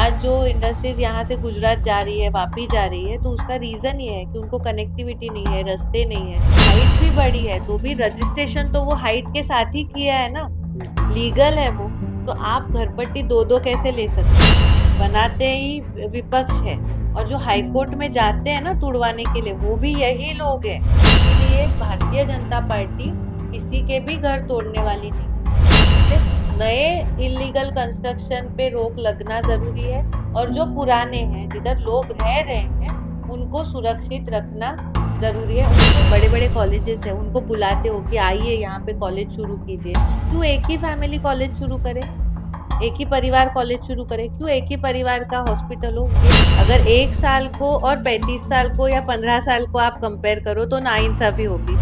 आज जो इंडस्ट्रीज यहाँ से गुजरात जा रही है, वापी जा रही है, तो उसका रीजन ये है कि उनको कनेक्टिविटी नहीं है, रास्ते नहीं है। हाइट भी बड़ी है तो भी रजिस्ट्रेशन तो वो हाइट के साथ ही किया है ना, लीगल है वो। तो आप घरपट्टी दो दो कैसे ले सकते हैं? बनाते ही विपक्ष है। और जो हाई कोर्ट में जाते हैं ना तुड़वाने के लिए, वो भी यही लोग हैं। इसलिए भारतीय जनता पार्टी किसी के भी घर तोड़ने वाली नहीं। नए इलीगल कंस्ट्रक्शन पे रोक लगना जरूरी है, और जो पुराने हैं जिधर लोग रह रहे हैं उनको सुरक्षित रखना जरूरी है। उनको बड़े बड़े कॉलेजेस है, उनको बुलाते हो कि आइए यहाँ पे कॉलेज शुरू कीजिए। क्यों एक ही फैमिली कॉलेज शुरू करे, एक ही परिवार कॉलेज शुरू करे? क्यों एक ही परिवार का हॉस्पिटल हो? अगर 1 साल को और 35 साल को या 15 साल को आप कंपेयर करो तो नाइंसाफी होगी।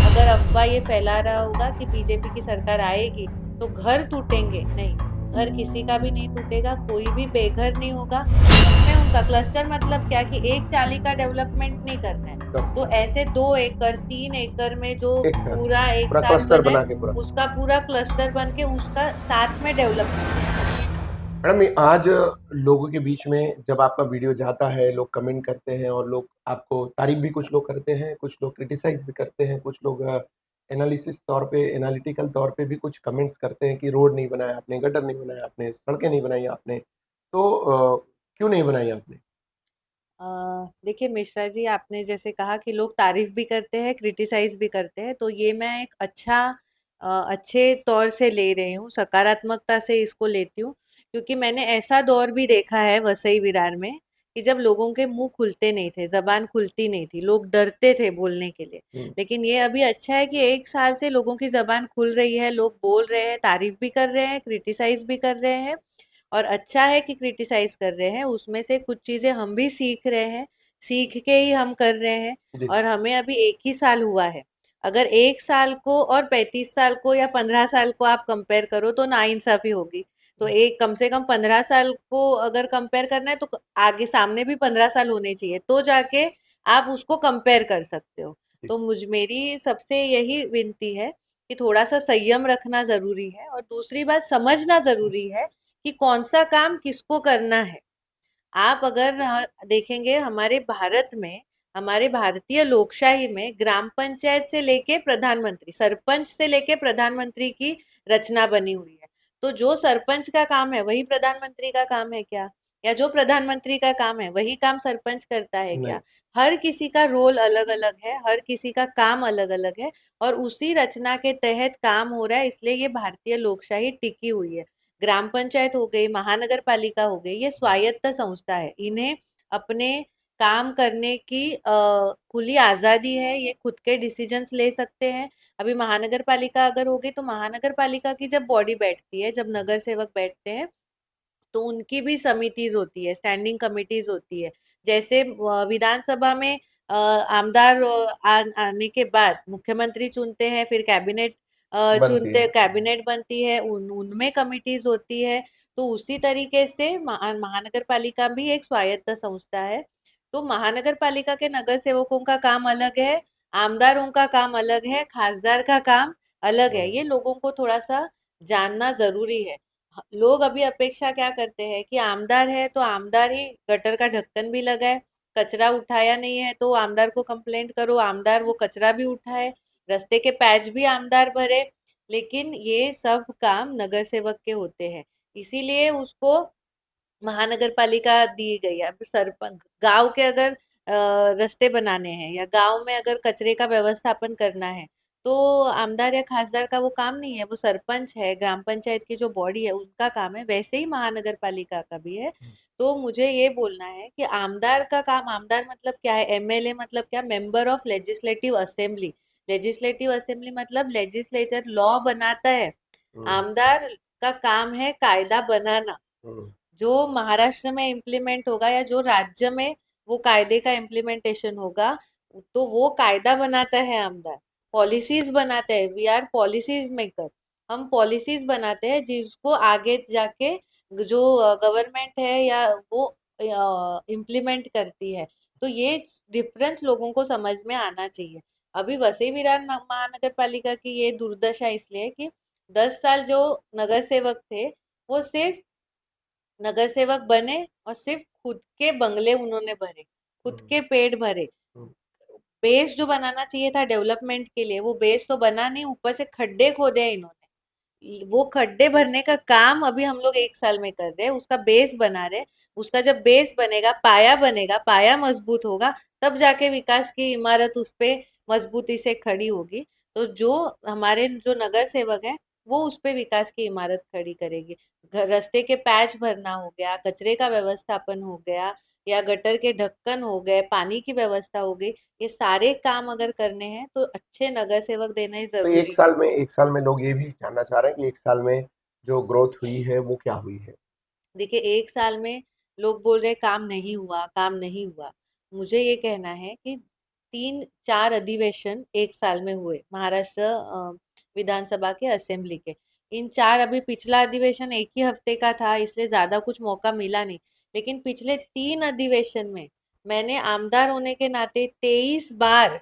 अगर अफवाह ये फैला रहा होगा कि बीजेपी की सरकार आएगी तो घर टूटेंगे, नहीं, घर किसी का भी नहीं टूटेगा, कोई भी बेघर नहीं होगा। में उनका क्लस्टर मतलब क्या कि एक चाली का डेवलपमेंट नहीं करना है, तो ऐसे 2 एकड़ 3 एकड़ में जो एक साथ पूरा एक पूरा साथ क्लस्टर बने, बना के पूरा। उसका पूरा क्लस्टर बन के उसका साथ में डेवलपमेंट। मैडम, आज लोगों के बीच में जब आपका वीडियो जाता है, लोग कमेंट करते हैं और लोग आपको तारीफ भी कुछ लोग करते हैं, कुछ लोग क्रिटिसाइज भी करते हैं, कुछ लोग एनालिसिस तौर पे एनालिटिकल तौर पे भी कुछ कमेंट्स करते हैं कि रोड नहीं बनाया आपने, गटर नहीं बनाया आपने, सड़कें नहीं बनाई आपने। तो क्यों नहीं बनाई आपने? देखिए मिश्रा जी, आपने जैसे कहा कि लोग तारीफ भी करते हैं, क्रिटिसाइज भी करते हैं, तो ये मैं एक अच्छे तौर से ले रही हूँ, सकारात्मकता से इसको लेती हूँ। क्योंकि मैंने ऐसा दौर भी देखा है वसई विरार में कि जब लोगों के मुंह खुलते नहीं थे, जबान खुलती नहीं थी, लोग डरते थे बोलने के लिए। लेकिन ये अभी अच्छा है कि 1 साल से लोगों की जबान खुल रही है, लोग बोल रहे हैं, तारीफ भी कर रहे हैं, क्रिटिसाइज भी कर रहे हैं। और अच्छा है कि क्रिटिसाइज कर रहे हैं, उसमें से कुछ चीजें हम भी सीख रहे हैं, सीख के ही हम कर रहे हैं। जी। और हमें अभी 1 ही साल हुआ है। अगर 1 साल को और 35 साल को या 15 साल को आप कंपेयर करो तो नाइंसाफी होगी। तो एक कम से कम 15 साल को अगर कंपेयर करना है तो आगे सामने भी 15 साल होने चाहिए, तो जाके आप उसको कंपेयर कर सकते हो। जी। तो मेरी सबसे यही विनती है कि थोड़ा सा संयम रखना जरूरी है, और दूसरी बात समझना जरूरी है कि कौन सा काम किसको करना है। आप अगर देखेंगे हमारे भारत में, हमारे भारतीय लोकशाही में ग्राम पंचायत से लेके प्रधानमंत्री, सरपंच से लेके प्रधानमंत्री की रचना बनी हुई है। तो जो सरपंच का काम है वही प्रधानमंत्री का काम है क्या? या जो प्रधानमंत्री का काम है वही काम सरपंच करता है नहीं। क्या? हर किसी का रोल अलग अलग है, हर किसी का काम अलग अलग है, और उसी रचना के तहत काम हो रहा है, इसलिए ये भारतीय लोकशाही टिकी हुई है। ग्राम पंचायत हो गई, महानगर पालिका हो गई, ये स्वायत्त संस्था है, इन्हें अपने काम करने की खुली आजादी है, ये खुद के डिसीजंस ले सकते हैं। अभी महानगर पालिका अगर होगी तो महानगर पालिका की जब बॉडी बैठती है, जब नगर सेवक बैठते हैं, तो उनकी भी समितिज होती है, स्टैंडिंग कमिटीज होती है। जैसे विधानसभा में आमदार आने के बाद मुख्यमंत्री चुनते हैं, फिर कैबिनेट बनती चुनते, है। कैबिनेट बनती है, उनमें कमिटीज होती है। तो उसी तरीके से महानगर पालिका भी एक स्वायत्त संस्था है। तो महानगर पालिका के नगर सेवकों का काम अलग है, आमदारों का काम अलग है, खासदार का काम अलग है। ये लोगों को थोड़ा सा जानना जरूरी है। लोग अभी अपेक्षा क्या करते हैं कि आमदार है तो आमदार ही गटर का ढक्कन भी लगाए, कचरा उठाया नहीं है तो आमदार को कंप्लेंट करो, आमदार वो कचरा भी उठाए, रास्ते के पैच भी आमदार भरे। लेकिन ये सब काम नगर सेवक के होते हैं, इसीलिए उसको महानगर पालिका दी गई है। अब सरपंच गांव के अगर रास्ते बनाने हैं या गांव में अगर कचरे का व्यवस्थापन करना है, तो आमदार या खासदार का वो काम नहीं है, वो सरपंच है, ग्राम पंचायत की जो बॉडी है उनका काम है। वैसे ही महानगर पालिका का भी है। तो मुझे ये बोलना है कि आमदार का काम, आमदार मतलब क्या है, एमएलए मतलब क्या, member of legislative assembly. Legislative assembly मतलब लेजिस्लेचर लॉ बनाता है, आमदार का काम है कायदा बनाना। जो महाराष्ट्र में इम्प्लीमेंट होगा या जो राज्य में वो कायदे का इम्प्लीमेंटेशन होगा, तो वो कायदा बनाता है आमदार, पॉलिसीज बनाते हैं। वी आर पॉलिसीज मेकर, हम पॉलिसीज बनाते हैं जिसको आगे जाके जो गवर्नमेंट है या वो इम्प्लीमेंट करती है। तो ये डिफरेंस लोगों को समझ में आना चाहिए। अभी वसई विरार महानगर पालिका की ये दुर्दशा इसलिए कि 10 साल जो नगर सेवक थे वो सिर्फ नगर सेवक बने और सिर्फ खुद के बंगले उन्होंने भरे, खुद हुँ, के पेट भरे। हुँ, बेस जो बनाना चाहिए था डेवलपमेंट के लिए, वो बेस तो बना नहीं, ऊपर से खड्डे खोदे हैं इन्होंने। वो खड्डे भरने का काम अभी हम लोग 1 साल में कर रहे हैं, उसका बेस बना रहे। उसका जब बेस बनेगा, पाया मजबूत होगा, तब जाके विकास की इमारत उस पे मजबूती से खड़ी होगी। तो जो हमारे जो नगर सेवक है, वो उस पे विकास की इमारत खड़ी करेगी। रास्ते के पैच भरना हो गया, कचरे का व्यवस्थापन हो गया, या गटर के ढक्कन हो गए, पानी की व्यवस्था हो गई, ये सारे काम अगर करने हैं तो अच्छे नगर सेवक देना ही तो जरूरी है। 1 साल में लोग ये भी जानना चाह रहे हैं कि 1 साल में जो ग्रोथ हुई है, वो क्या हुई है? देखिए, 1 साल में लोग बोल रहे काम नहीं हुआ, काम नहीं हुआ। मुझे ये कहना है कि 3-4 अधिवेशन 1 साल में हुए महाराष्ट्र विधानसभा के असेंबली के। इन चार, अभी पिछला अधिवेशन एक ही हफ्ते का था, इसलिए ज्यादा कुछ मौका मिला नहीं। लेकिन पिछले 3 अधिवेशन में मैंने आमदार होने के नाते 23 बार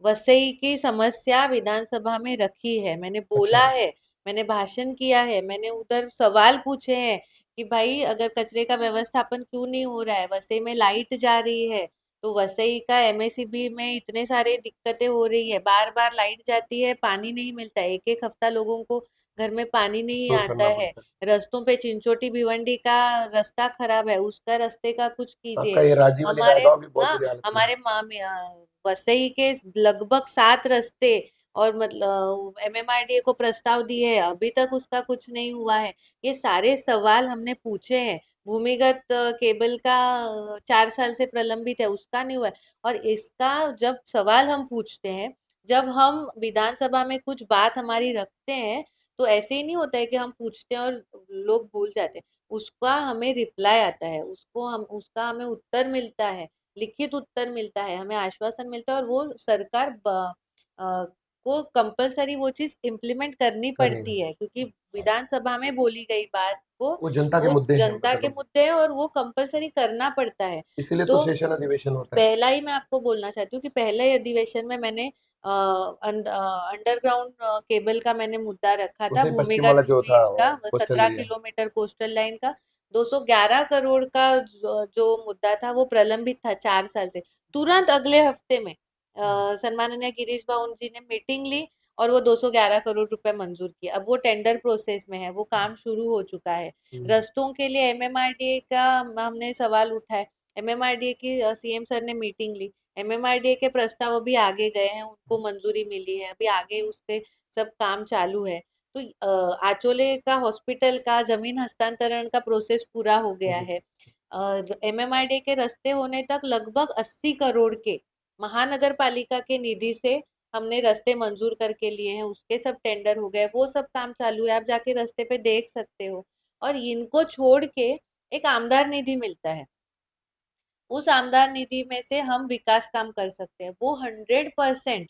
वसई की समस्या विधानसभा में रखी है, मैंने अच्छा, बोला है, मैंने भाषण किया है, मैंने उधर सवाल पूछे हैं कि भाई अगर कचरे का व्यवस्थापन क्यों नहीं हो रहा है, वसई में लाइट जा रही है, तो वसई का एमएसईबी में इतने सारे दिक्कतें हो रही है, बार बार लाइट जाती है, पानी नहीं मिलता है, एक एक हफ्ता लोगों को घर में पानी नहीं दूर आता करना है। पड़ता है। रास्तों पे चिंचोटी भिवंडी का रास्ता खराब है, उसका रास्ते का कुछ आपका कीजिए। ये राजीवली हमारे नायगांव भी बहुत हाँ, बुरी हालत में है। हमारे वसई के लगभग 7 रास्ते, और मतलब एमएमआरडीए को प्रस्ताव दिए है, अभी तक उसका कुछ नहीं हुआ है। ये सारे सवाल हमने पूछे हैं। भूमिगत केबल का 4 साल से प्रलंबित है, उसका नहीं हुआ है। और इसका जब सवाल हम पूछते हैं, जब हम विधानसभा में कुछ बात हमारी रखते हैं, तो ऐसे ही नहीं होता है कि हम पूछते हैं और लोग भूल जाते हैं। उसका हमें रिप्लाई आता है, उसका हमें उत्तर मिलता है, लिखित उत्तर मिलता है, हमें आश्वासन मिलता है, और वो सरकार अ, को कंपलसरी वो चीज इम्प्लीमेंट करनी करनी है। पड़ती है, क्योंकि विधानसभा में बोली गई बात को, वो जनता के वो मुद्दे हैं जनता के मतलब, मुद्दे हैं और वो कंपलसरी करना पड़ता है। इसीलिए तो तो सेशन अधिवेशन होता है। पहला ही मैं आपको बोलना चाहती हूँ कि पहले अधिवेशन में मैंने अंडरग्राउंड केबल का मैंने मुद्दा रखा था, उसे पश्चिम वाला भूमिगत जो था ब्रिज का, coastal 17 area. Kilometre coastal line का, 211 करोड़ का जो मुद्दा था, वो प्रलंबित था 4 साल से। तुरंत अगले हफ्ते में सम्माननीय गिरीश बाउन जी ने मीटिंग ली, और वो 211 करोड़ रुपए मंजूर किए। अब वो टेंडर प्रोसेस में है, वो काम शुरू हो चुका है। रास्तों के लिए एमएमआरडीए का हमने सवाल उठाए, एमएमआरडीए की सीएम सर ने मीटिंग ली, एमएमआरडीए के प्रस्ताव अभी आगे गए हैं, उनको मंजूरी मिली है, अभी आगे उसके सब काम चालू है। तो आचोले का हॉस्पिटल का जमीन हस्तांतरण का प्रोसेस पूरा हो गया है। एमएमआरडीए के रास्ते होने तक लगभग 80 करोड़ के महानगर पालिका के निधि से हमने रास्ते मंजूर करके लिए हैं, उसके सब टेंडर हो गए, वो सब काम चालू है, आप जाके रास्ते पे देख सकते हो। और इनको छोड़ के एक आमदार निधि मिलता है, उस आमदार निधि में से हम विकास काम कर सकते हैं, वो 100%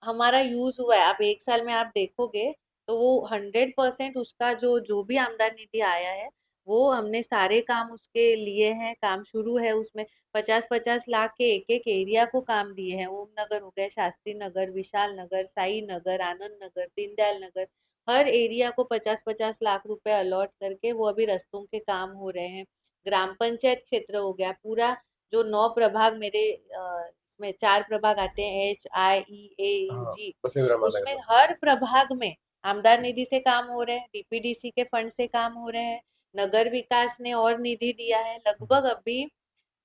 हमारा यूज हुआ है। आप 1 साल में आप देखोगे, तो वो 100% उसका जो जो भी आमदनी निधि आया है, वो हमने सारे काम उसके लिए हैं, काम शुरू है उसमें। 50-50 लाख के एक एक एरिया को काम दिए हैं, ओम नगर हो गए, शास्त्री नगर, विशाल नगर, साई नगर, आनंद नगर, दीनदयाल नगर, हर एरिया को 50-50 लाख रुपए अलॉट करके वो अभी रास्तों के काम हो रहे हैं। ग्राम पंचायत क्षेत्र हो गया पूरा, जो 9 प्रभाग मेरे इसमें 4 प्रभाग आते हैं, हाँ, HIAAUG, बसवीं रामानगर उसमें में। हर प्रभाग में आमदार निधि से काम हो रहे हैं, डीपीडीसी के फंड से काम हो रहे हैं, नगर विकास ने और निधि दिया है, लगभग अभी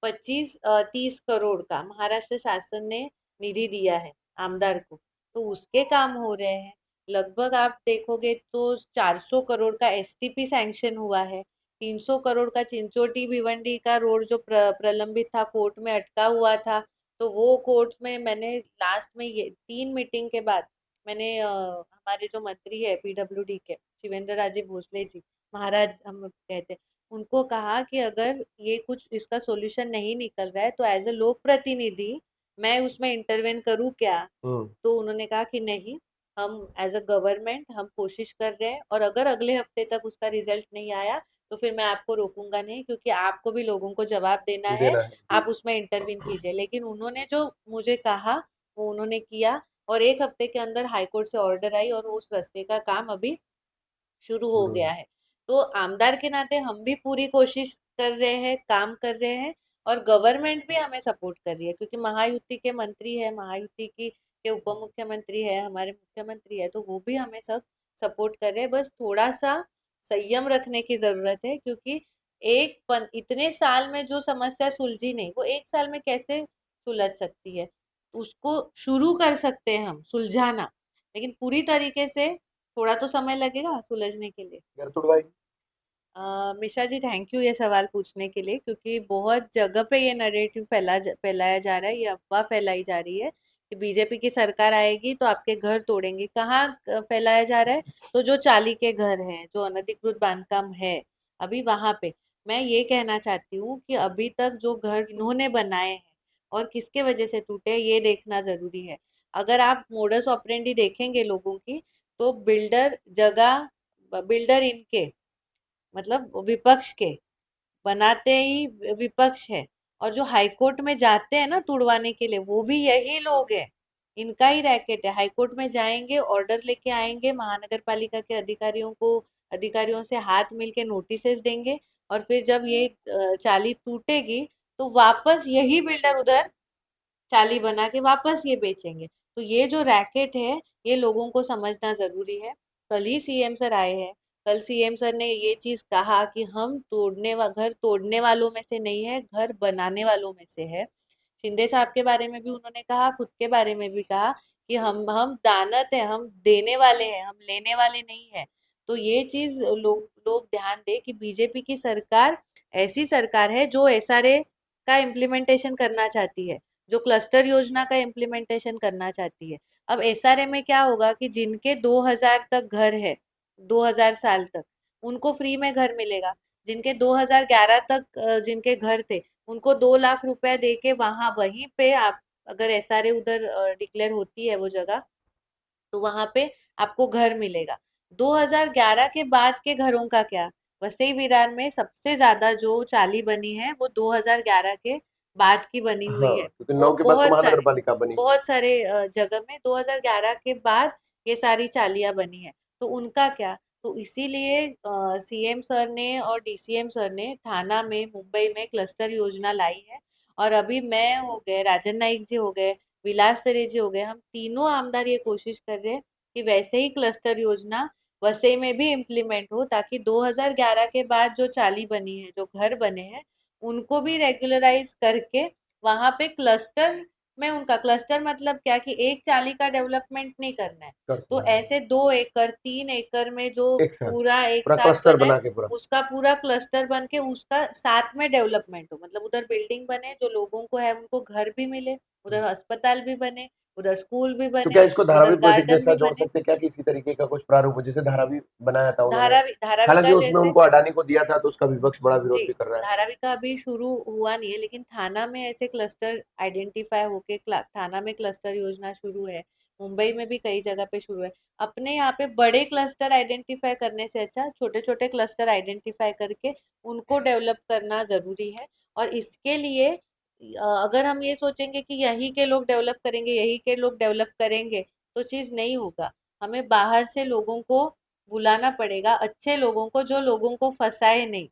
25-30 करोड़ का महाराष्ट्र शासन ने निधि दिया है आमदार को, तो उसके काम हो रहे हैं। लगभग आप देखोगे तो 400 करोड़ का एसटीपी सैंक्शन हुआ है, 300 करोड़ का चिंचोटी भिवंडी का रोड जो प्रलंबित था, कोर्ट में अटका हुआ था, तो वो कोर्ट में मैंने लास्ट में ये 3 मीटिंग के बाद मैंने हमारे जो मंत्री है पीडब्ल्यूडी के शिवेंद्र राजे भोसले जी, महाराज हम कहते हैं, उनको कहा कि अगर ये कुछ इसका सॉल्यूशन नहीं निकल रहा है, तो एज ए लोक प्रतिनिधि मैं उसमें इंटरवेन करूँ क्या? हुँ, तो उन्होंने कहा कि नहीं, हम एज अ गवर्नमेंट हम कोशिश कर रहे हैं, और अगर अगले हफ्ते तक उसका रिजल्ट नहीं आया, तो फिर मैं आपको रोकूंगा नहीं, क्योंकि आपको भी लोगों को जवाब देना है, देना है, जी। आप उसमें इंटरवीन कीजिए। लेकिन उन्होंने जो मुझे कहा, वो उन्होंने किया, और एक हफ्ते के अंदर हाईकोर्ट से ऑर्डर आई, और उस रास्ते का काम अभी शुरू हो शुरू गया है। है। तो आमदार के नाते हम भी पूरी कोशिश कर रहे हैं, काम कर रहे हैं, और गवर्नमेंट भी हमें सपोर्ट कर रही है, क्योंकि महायुति के मंत्री है, महायुति की के उप मुख्यमंत्री है, हमारे मुख्यमंत्री है, तो वो भी हमें सब सपोर्ट कर रहे हैं। बस थोड़ा सा संयम रखने की जरूरत है, क्योंकि इतने साल में जो समस्या सुलझी नहीं, वो एक साल में कैसे सुलझ सकती है। उसको शुरू कर सकते हैं हम सुलझाना, लेकिन पूरी तरीके से थोड़ा तो समय लगेगा सुलझने के लिए। घर तुड़वाई। मिशा जी, थैंक यू ये सवाल पूछने के लिए, क्योंकि बहुत जगह पे ये नरेटिव फैलाया जा रहा है, ये अफवाह फैलाई जा रही है कि बीजेपी की सरकार आएगी तो आपके घर तोड़ेंगे। कहाँ फैलाया जा रहा है? तो जो चाली के घर हैं, जो अनधिकृत बांधकाम है अभी वहां पे, मैं ये कहना चाहती हूँ कि अभी तक जो घर इन्होंने बनाए हैं और किसके वजह से टूटे, ये देखना जरूरी है। अगर आप मोडस ऑपरेंडी देखेंगे लोगों की, तो बिल्डर इनके, मतलब विपक्ष के, बनाते ही विपक्ष है, और जो हाईकोर्ट में जाते हैं ना तुड़वाने के लिए, वो भी यही लोग हैं। इनका ही रैकेट है। हाईकोर्ट में जाएंगे, ऑर्डर लेके आएंगे, महानगर पालिका के अधिकारियों से हाथ मिल के नोटिसेस देंगे, और फिर जब ये चाली टूटेगी तो वापस यही बिल्डर उधर चाली बना के वापस ये बेचेंगे। तो ये जो रैकेट है, ये लोगों को समझना जरूरी है। कल ही सीएम सर आए हैं, कल सीएम सर ने ये चीज कहा कि हम घर तोड़ने वालों में से नहीं है, घर बनाने वालों में से है। शिंदे साहब के बारे में भी उन्होंने कहा, खुद के बारे में भी कहा कि हम दानत है, हम देने वाले हैं, हम लेने वाले नहीं है। तो ये चीज लोग ध्यान दे कि बीजेपी की सरकार ऐसी सरकार है जो एसआरए का इम्प्लीमेंटेशन करना चाहती है, जो क्लस्टर योजना का इम्प्लीमेंटेशन करना चाहती है। अब एसआरए में क्या होगा कि जिनके 2000 तक घर है, 2000 साल तक, उनको फ्री में घर मिलेगा। जिनके 2011 तक जिनके घर थे, उनको 2 लाख रुपए दे के वहां वहीं पे आप, अगर एसआरए उधर डिक्लेयर होती है वो जगह, तो वहां पे आपको घर मिलेगा। 2011 के बाद के घरों का क्या? वसई विरार में सबसे ज्यादा जो चाली बनी है वो 2011 के बाद की बनी हुई हाँ, है। क्योंकि 9 के बाद तो महानगर पालिका बनी। बहुत सारे जगह में 2011 के बाद ये सारी चालियां बनी है। तो उनका क्या? तो इसीलिए सीएम सर ने और डीसीएम सर ने थाना में, मुंबई में क्लस्टर योजना लाई है। और अभी मैं हो गए, राजन नाइक जी हो गए, विलास सरे जी हो गए, हम तीनों आमदार ये कोशिश कर रहे हैं कि वैसे ही क्लस्टर योजना वसई में भी इम्प्लीमेंट हो, ताकि 2011 के बाद जो चाली बनी है, जो घर बने हैं, उनको भी रेगुलराइज करके वहां पे क्लस्टर में, उनका क्लस्टर मतलब क्या कि एक चाली का डेवलपमेंट नहीं करना है। कर तो हाँ, ऐसे 2 एकड़ 3 एकड़ में जो एक साथ पूरा एक पूरा साथ क्लस्टर बना है, बना के पूरा। उसका पूरा क्लस्टर बन के उसका साथ में डेवलपमेंट हो, मतलब उधर बिल्डिंग बने, जो लोगों को है उनको घर भी मिले, उधर अस्पताल भी बने, उधर स्कूल भी तो बने, क्या इसको उधर धारावी प्रोजेक्ट गार्डन जैसा भी जोड़ बने। सकते हैं क्या, कि इसी तरीके का कुछ प्रारूप हो जैसे धारावी बनाया था उन्होंने? धारावी हालांकि का उसमें जैसे, उनको अडानी को दिया था तो उसका विपक्ष बड़ा जी, विरोध भी कर रहा है। धारावी का अभी शुरू हुआ नहीं है, लेकिन थाना में ऐसे क्लस्टर आइडेंटिफाई होके थाना में क्लस्टर योजना शुरू है। मुंबई में भी कई जगह पे शुरू है। अपने यहाँ पे बड़े क्लस्टर आइडेंटिफाई करने से अच्छा छोटे छोटे क्लस्टर आइडेंटिफाई करके उनको डेवलप करना जरूरी है। और इसके लिए अगर हम ये सोचेंगे कि यहीं के लोग डेवलप करेंगे, यहीं के लोग डेवलप करेंगे, तो चीज नहीं होगा। हमें बाहर से लोगों को बुलाना पड़ेगा, अच्छे लोगों को, जो लोगों को फंसाए नहीं,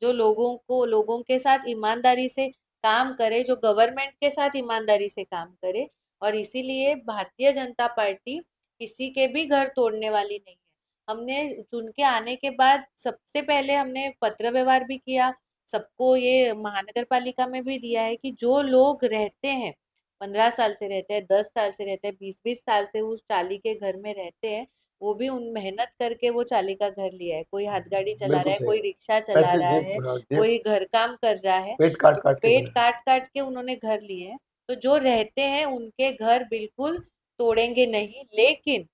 जो लोगों के साथ ईमानदारी से काम करे, जो गवर्नमेंट के साथ ईमानदारी से काम करे। और इसीलिए भारतीय जनता पार्टी किसी के भी घर तोड़ने वाली नहीं है। हमने चुन के आने के बाद सबसे पहले हमने पत्र व्यवहार भी किया, सबको ये महानगर पालिका में भी दिया है कि जो लोग रहते हैं, 15 साल से रहते हैं, 10 साल से रहते हैं, 20-20 साल से उस चाली के घर में रहते हैं, वो भी उन मेहनत करके वो चाली का घर लिया है। कोई हाथ गाड़ी चला रहा बिल्कुल है, सही कोई बात। रिक्शा चला पैसे रहा जेब है, हाँ, जेब कोई घर काम कर रहा है। पेट काट तो काट के पेट बनाए। काट काट के उन्होंने घर लिए हैं। तो जो रहते हैं उनके घर बिल्कुल तोड़ेंगे नहीं, लेकिन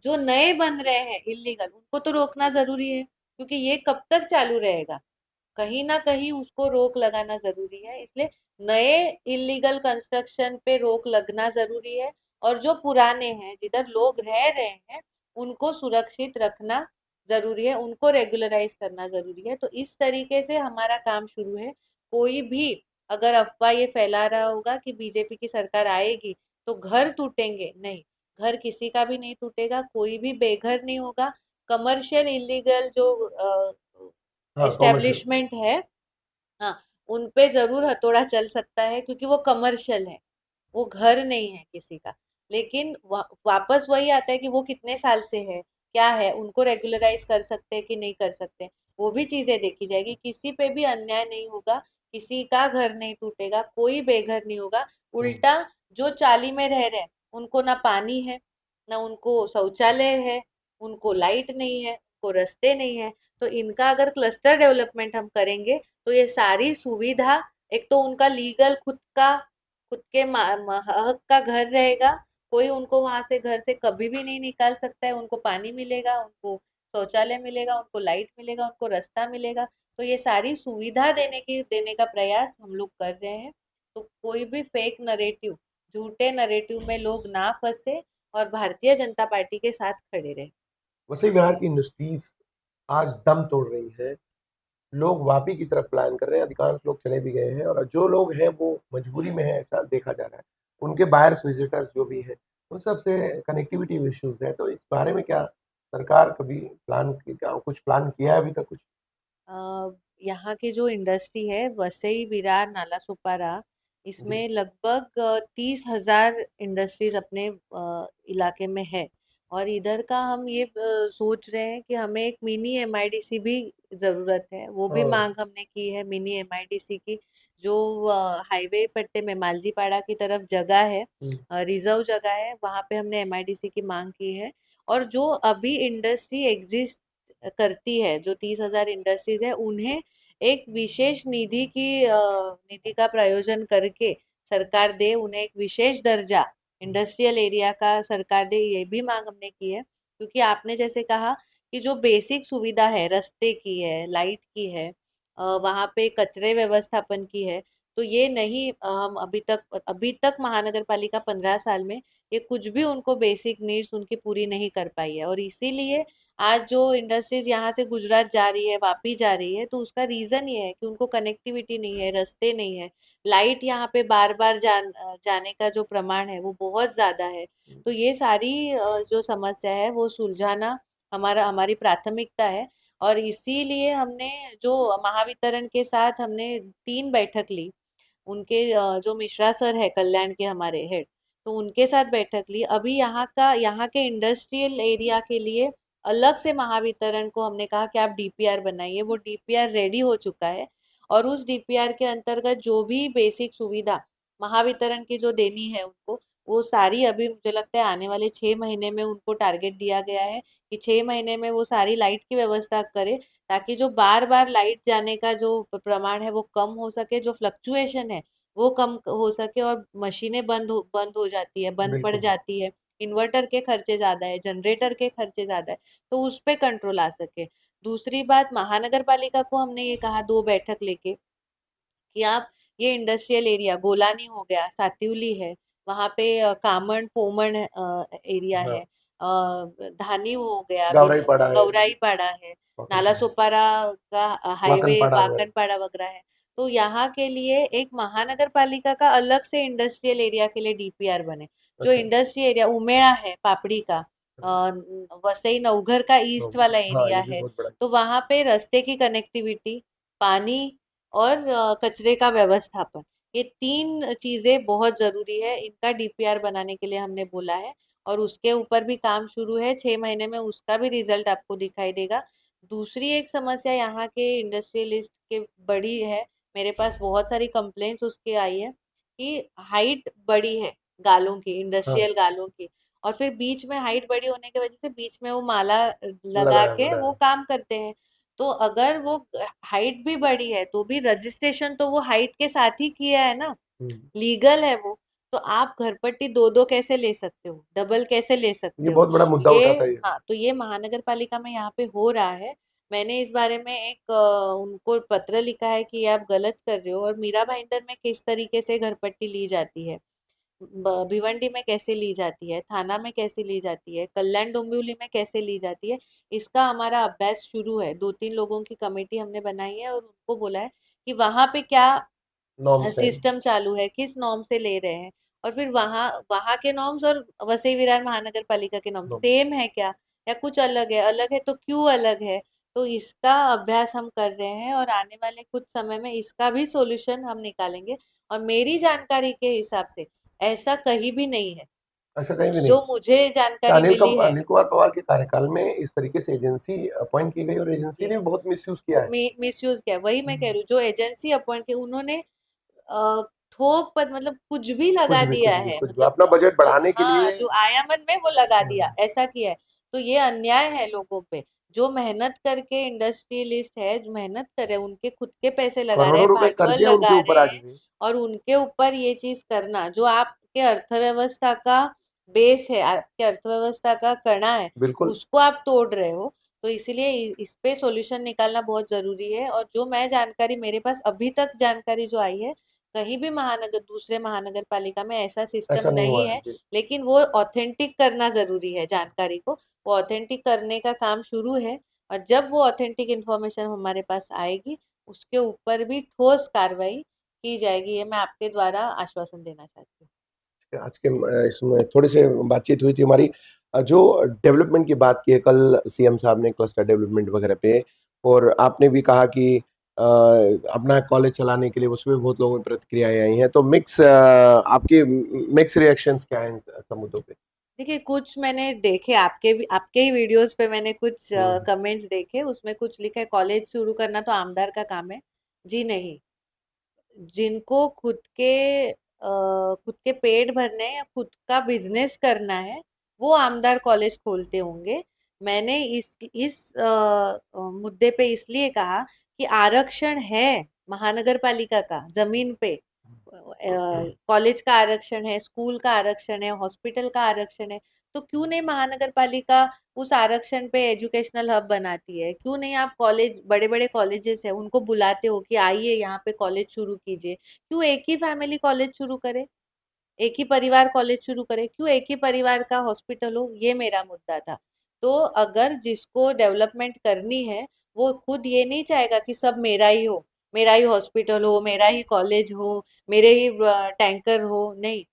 जो नए बन रहे हैं इलीगल, उनको तो रोकना जरूरी है, क्योंकि ये कब तक चालू रहेगा? कहीं ना कहीं उसको रोक लगाना जरूरी है। इसलिए नए इलीगल कंस्ट्रक्शन पे रोक लगना जरूरी है, और जो पुराने हैं, जिधर लोग रह रहे हैं, उनको सुरक्षित रखना जरूरी है, उनको रेगुलराइज करना जरूरी है। तो इस तरीके से हमारा काम शुरू है। कोई भी अगर अफवाह ये फैला रहा होगा कि बीजेपी की सरकार आएगी तो घर टूटेंगे, नहीं, घर किसी का भी नहीं टूटेगा, कोई भी बेघर नहीं होगा। कमर्शियल इलीगल जो हाँ, कॉमर्शियल। एस्टेब्लिशमेंट है, हाँ, उन पे जरूर हथौड़ा चल सकता है, क्योंकि वो कमर्शियल है, वो घर नहीं है किसी का। लेकिन वापस वही आता है कि वो कितने साल से है, क्या है, उनको रेगुलराइज कर सकते हैं कि नहीं कर सकते, वो भी चीजें देखी जाएगी। किसी पे भी अन्याय नहीं होगा, किसी का घर नहीं टूटेगा, कोई बेघर नहीं होगा। हुँ, उल्टा जो चाली में रह रहे हैं, उनको ना पानी है, ना उनको शौचालय है, उनको लाइट नहीं है, उनको रास्ते नहीं है। तो इनका अगर क्लस्टर डेवलपमेंट हम करेंगे, तो ये सारी सुविधा, एक तो उनका लीगल खुद के हक का घर रहेगा, कोई उनको वहां से घर से कभी भी नहीं निकाल सकता है, उनको पानी मिलेगा, उनको शौचालय मिलेगा, उनको लाइट मिलेगा, उनको रास्ता मिलेगा। तो ये सारी सुविधा देने का प्रयास हम लोग कर रहे हैं। तो कोई भी फेक नरेटिव, झूठे नरेटिव में लोग ना फंसे, और भारतीय जनता पार्टी के साथ खड़े रहे। वसई विरार की इंडस्ट्रीज़ आज दम तोड़ रही हैं। लोग वापी की तरफ प्लान कर रहे हैं, अधिकांश लोग चले भी गए हैं और जो लोग हैं वो मजबूरी में है, ऐसा देखा जा रहा है। उनके बायर्स विजिटर्स जो भी हैं, उन सब से कनेक्टिविटी इश्यूज़ है। तो इस बारे में क्या सरकार कभी कुछ प्लान किया है अभी तक कुछ? अ, यहाँ की जो इंडस्ट्री है, वसई विरार नालासोपारा, जी। इसमें लगभग 30,000 इंडस्ट्रीज अपने इलाके में है। और इधर का हम ये सोच रहे हैं कि हमें एक मिनी एमआईडीसी भी जरूरत है, वो भी हाँ। मांग हमने की है मिनी एमआईडीसी की। जो हाईवे पट्टे में मालजीपाड़ा की तरफ जगह है, हुँ। रिजर्व जगह है, वहां पे हमने एमआईडीसी की मांग की है। और जो अभी इंडस्ट्री एग्जिस्ट करती है, जो 30,000 इंडस्ट्रीज है, उन्हें एक विशेष निधि का प्रयोजन करके सरकार दे, उन्हें एक विशेष दर्जा इंडस्ट्रियल एरिया का सरकार दे, ये भी मांग हमने की है। क्योंकि आपने जैसे कहा कि जो बेसिक सुविधा है, रास्ते की है, लाइट की है, वहां पे कचरे व्यवस्थापन की है, तो ये नहीं, हम अभी तक महानगर पालिका 15 साल में ये कुछ भी उनको बेसिक नीड्स उनकी पूरी नहीं कर पाई है। और इसीलिए आज जो इंडस्ट्रीज यहाँ से गुजरात जा रही है, वापी जा रही है, तो उसका रीजन ये है कि उनको कनेक्टिविटी नहीं है, रास्ते नहीं है, लाइट यहाँ पे बार बार जाने का जो प्रमाण है वो बहुत ज्यादा है। तो ये सारी जो समस्या है वो सुलझाना हमारी प्राथमिकता है। और इसीलिए हमने जो महावितरण के साथ हमने 3 बैठक ली, उनके जो मिश्रा सर है कल्याण के हमारे हेड, तो उनके साथ बैठक ली। अभी यहाँ के इंडस्ट्रियल एरिया के लिए अलग से महावितरण को हमने कहा कि आप डीपीआर बनाइए, वो डीपीआर रेडी हो चुका है। और उस डीपीआर के अंतर्गत जो भी बेसिक सुविधा महावितरण की जो देनी है उनको, वो सारी अभी मुझे लगता है आने वाले 6 महीने में उनको टारगेट दिया गया है कि 6 महीने में वो सारी लाइट की व्यवस्था करे, ताकि जो बार बार लाइट जाने का जो प्रमाण है वो कम हो सके, जो फ्लक्चुएशन है वो कम हो सके, और मशीनें बंद हो जाती है, बंद पड़ बिल्कुल। जाती है, इन्वर्टर के खर्चे ज्यादा है, जनरेटर के खर्चे ज्यादा है, तो उस पे कंट्रोल आ सके। दूसरी बात, महानगर पालिका को हमने ये कहा 2 बैठक लेके कि आप ये इंडस्ट्रियल एरिया, गोलानी हो गया, सातिवली है, वहां पे कामन पोमण एरिया हाँ। है, धानी हो गया, गावराईपाड़ा है, गौराई पाड़ा है, नाला वाकईपाड़ा, सोपारा का हाईवे, वाकनपाड़ा वगैरह। वाकन पाड़ा वगैरह है। तो यहाँ के लिए एक महानगर पालिका का अलग से इंडस्ट्रियल एरिया के लिए डीपीआर बने। जो अच्छा। इंडस्ट्री एरिया उमेड़ा है, पापड़ी का, हाँ, वसई नवघर का ईस्ट वाला हाँ, एरिया ये भी है, बहुत बड़ा। तो वहां पे रास्ते की कनेक्टिविटी, पानी और कचरे का व्यवस्थापन, ये 3 चीजें बहुत जरूरी है। इनका डीपीआर बनाने के लिए हमने बोला है, और उसके ऊपर भी काम शुरू है, 6 महीने में उसका भी रिजल्ट आपको दिखाई देगा। दूसरी एक समस्या यहाँ के इंडस्ट्रियलिस्ट के बड़ी है, मेरे पास बहुत सारी कंप्लेंट्स उसके आई है कि हाइट बड़ी है गालों की, हाँ, इंडस्ट्रियल गालों की, और फिर बीच में हाइट बड़ी होने की वजह से बीच में वो माला लगा लगाया के हुआ वो है। काम करते हैं। तो अगर वो हाइट भी बड़ी है, तो भी रजिस्ट्रेशन तो वो हाइट के साथ ही किया है ना, हुँ। लीगल है वो। तो आप घरपट्टी दो दो कैसे ले सकते हो, डबल कैसे ले ये सकते हो? बहुत बड़ा मुद्दा ये, उठाता है ये। हाँ, तो ये महानगर पालिका में यहाँ पे हो रहा है। मैंने इस बारे में एक उनको पत्र लिखा है कि ये आप गलत कर रहे हो। और मीरा भाईंदर में किस तरीके से घरपट्टी ली जाती है, भिवंडी में कैसे ली जाती है, थाना में कैसे ली जाती है, कल्याण डोंबिवली में कैसे ली जाती है, इसका हमारा अभ्यास शुरू है। 2-3 लोगों की कमेटी हमने बनाई है, और उनको बोला है कि वहां पे क्या नॉर्म्स हैं। सिस्टम चालू है, किस नॉर्म से ले रहे हैं, और फिर वहां वहां के नॉर्म्स और वसई विरार महानगर पालिका के नॉर्म्स नॉर्म्स। सेम है क्या, या कुछ अलग है? अलग है तो क्यों अलग है? तो इसका अभ्यास हम कर रहे हैं और आने वाले कुछ समय में इसका भी सॉल्यूशन हम निकालेंगे। और मेरी जानकारी के हिसाब से ऐसा कहीं भी नहीं है, ऐसा कहीं भी नहीं। जो मुझे जानकारी मिली है। अनिल कुमार पवार के कार्यकाल में इस तरीके से एजेंसी अपॉइंट की गई और एजेंसी जी, ने बहुत मिसयूज किया है। मिस यूज किया, वही मैं कह रही हूँ, जो एजेंसी अपॉइंट की उन्होंने अ, थोक पर मतलब कुछ भी लगा दिया है, कुछ भी मतलब अपना बजट जो, बढ़ाने के हाँ, लिए। जो आयामन में वो लगा दिया, हम्म, ऐसा किया है। तो ये अन्याय है लोगों पे। जो मेहनत करके इंडस्ट्रियलिस्ट है, जो मेहनत कर रहे हैं, उनके खुद के पैसे लगा रहे करोड़ों हैं, रुपए भांडवल कर्जे उनके लगा ऊपर रहे आज हैं, भी। और उनके ऊपर ये चीज करना जो आपके अर्थव्यवस्था का बेस है, आपके अर्थव्यवस्था का कणा है, बिल्कुल। उसको आप तोड़ रहे हो। तो इसीलिए इस पे सॉल्यूशन निकालना बहुत जरूरी है। और जो मैं जानकारी, मेरे पास अभी तक जानकारी जो आई है, कहीं भी महानगर, दूसरे महानगर पालिका में ऐसा सिस्टम ऐसा नहीं नहीं हुआ है है। जी। लेकिन वो ऑथेंटिक करना जरूरी है जानकारी को। वो ऑथेंटिक करने का काम शुरू है। और जब वो ऑथेंटिक इन्फॉर्मेशन हमारे पास आएगी, उसके ऊपर भी ठोस कार्रवाई की जाएगी, ये मैं आपके द्वारा आश्वासन देना चाहती हूँ। आज के इसमें थोड़ी सी बातचीत हुई थी हमारी। जो डेवलपमेंट की बात की है कल सीएम साहब ने क्लस्टर डेवलपमेंट वगैरह पे, और आपने भी कहा कि अपना कॉलेज चलाने के लिए उसमें बहुत लोगों की प्रतिक्रियाएं आई हैं, तो मिक्स आपके मिक्स रिएक्शंस क्या हैं इन सब मुद्दों पे? देखिए, कुछ मैंने देखे, आपके ही वीडियोस पे मैंने कुछ हम्म। कमेंट्स देखे, उसमें कुछ लिखा है कॉलेज शुरू करना तो आमदार का काम है। जी नहीं। जिनको खुद के पेट भरने हैं या खुद का बिजनेस करना है, वो आमदार कॉलेज खोलते होंगे। मैंने इस मुद्दे पे इसलिए कहा कि आरक्षण है महानगर पालिका का जमीन पे। कॉलेज का आरक्षण है, स्कूल का आरक्षण है, हॉस्पिटल का आरक्षण है। तो क्यों नहीं महानगर पालिका उस आरक्षण पे एजुकेशनल हब बनाती है? क्यों नहीं आप कॉलेज, बड़े बड़े कॉलेजेस है, उनको बुलाते हो कि आइए यहाँ पे कॉलेज शुरू कीजिए? क्यों एक ही फैमिली कॉलेज शुरू करे, एक ही परिवार कॉलेज शुरू करे? क्यों एक ही परिवार का हॉस्पिटल हो? ये मेरा मुद्दा था। तो अगर जिसको डेवलपमेंट करनी है, वो खुद ये नहीं चाहेगा कि सब मेरा ही हो, मेरा ही हॉस्पिटल हो, मेरा ही कॉलेज हो, मेरे ही टैंकर हो। नहीं,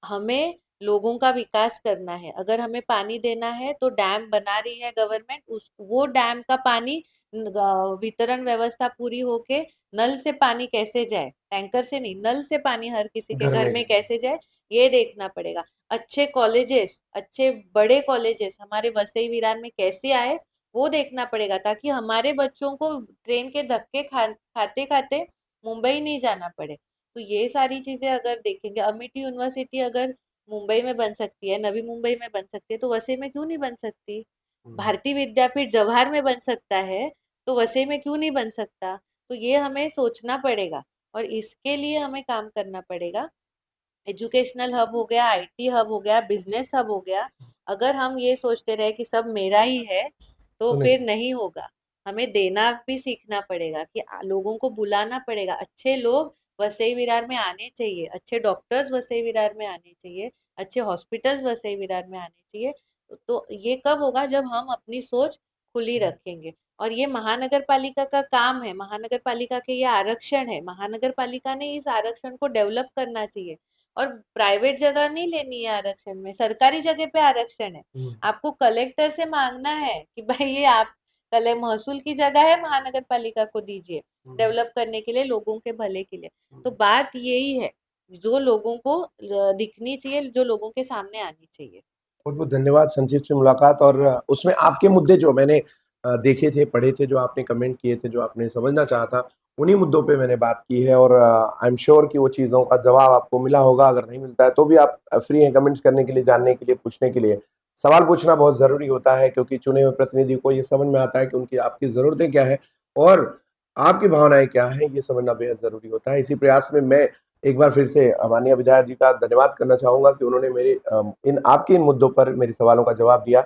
हमें लोगों का विकास करना है। अगर हमें पानी देना है तो डैम बना रही है गवर्नमेंट, उस वो डैम का पानी वितरण व्यवस्था पूरी होके नल से पानी कैसे जाए, टैंकर से नहीं, नल से पानी हर किसी के घर घर में में जाए। कैसे जाए, ये देखना पड़ेगा। अच्छे कॉलेजेस, अच्छे बड़े कॉलेजेस हमारे वसई विरार में कैसे आए, वो देखना पड़ेगा, ताकि हमारे बच्चों को ट्रेन के धक्के खाते खाते मुंबई नहीं जाना पड़े। तो ये सारी चीजें अगर देखेंगे, अमिटी यूनिवर्सिटी अगर मुंबई में बन सकती है, नवी मुंबई में बन सकती है, तो वसई में क्यों नहीं बन सकती? हम्म। भारतीय विद्यापीठ जवाहर में बन सकता है, तो वसई में क्यों नहीं बन सकता? तो ये हमें सोचना पड़ेगा और इसके लिए हमें काम करना पड़ेगा। एजुकेशनल हब हो गया, आईटी हब हो गया, बिजनेस हब हो गया। अगर हम ये सोचते रहे कि सब मेरा ही है, तो तो फिर नहीं। नहीं होगा। हमें देना भी सीखना पड़ेगा कि लोगों को बुलाना पड़ेगा। अच्छे लोग वसई विरार में आने चाहिए, अच्छे डॉक्टर्स वसई विरार में आने चाहिए, अच्छे हॉस्पिटल्स वसई विरार में आने चाहिए। तो ये कब होगा? जब हम अपनी सोच खुली रखेंगे। और ये महानगर पालिका का काम है, महानगर पालिका के ये आरक्षण है, महानगर पालिका ने इस आरक्षण को डेवलप करना चाहिए। और प्राइवेट जगह नहीं लेनी है आरक्षण में, सरकारी जगह पे आरक्षण है। हम्म। आपको कलेक्टर से मांगना है कि भाई ये आप कले महसूल की जगह है, महानगर पालिका को दीजिए हम्म। डेवलप करने के लिए, लोगों के भले के लिए। तो हम्म। बात यही है, जो लोगों को दिखनी चाहिए, जो लोगों के सामने आनी चाहिए। बहुत बहुत धन्यवाद संजीव से मुलाकात, और उसमें आपके मुद्दे जो मैंने देखे थे, पढ़े थे, जो आपने कमेंट किए थे, जो आपने समझना चाहा था, उन्हीं मुद्दों पे मैंने बात की है। और आई एम श्योर कि वो चीज़ों का जवाब आपको मिला होगा। अगर नहीं मिलता है तो भी आप फ्री हैं कमेंट्स करने के लिए, जानने के लिए, पूछने के लिए। सवाल पूछना बहुत ज़रूरी होता है, क्योंकि चुने हुए प्रतिनिधि को ये समझ में आता है कि उनकी आपकी ज़रूरतें क्या हैं और आपकी भावनाएं क्या हैं, ये समझना बेहद ज़रूरी होता है। इसी प्रयास में मैं एक बार फिर से माननीय विधायक जी का धन्यवाद करना चाहूँगा कि उन्होंने मेरे इन मुद्दों पर मेरे सवालों का जवाब दिया।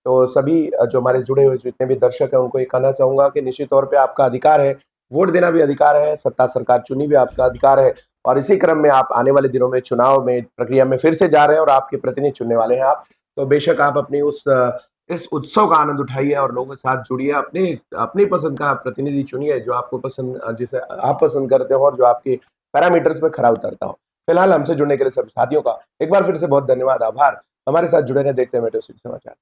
तो सभी जो हमारे जुड़े हुए जितने भी दर्शक हैं, उनको ये कहना चाहूँगा कि निश्चित तौर पे आपका अधिकार है, वोट देना भी अधिकार है, सत्ता सरकार चुनी भी आपका अधिकार है, और इसी क्रम में आप आने वाले दिनों में चुनाव में प्रक्रिया में फिर से जा रहे हैं और आपके प्रतिनिधि चुनने वाले हैं आप। तो बेशक आप अपनी इस उत्सव का आनंद उठाइए और लोगों के साथ जुड़िए, अपने अपनी पसंद का प्रतिनिधि चुनिए, जो आपको पसंद, जिसे आप पसंद करते हो और जो आपके पैरामीटर्स पे खरा उतरता हो। फिलहाल हमसे जुड़ने के लिए सभी साथियों का एक बार फिर से बहुत धन्यवाद, आभार। हमारे साथ जुड़े रहे, देखते हैं मेट्रो सिटी समाचार।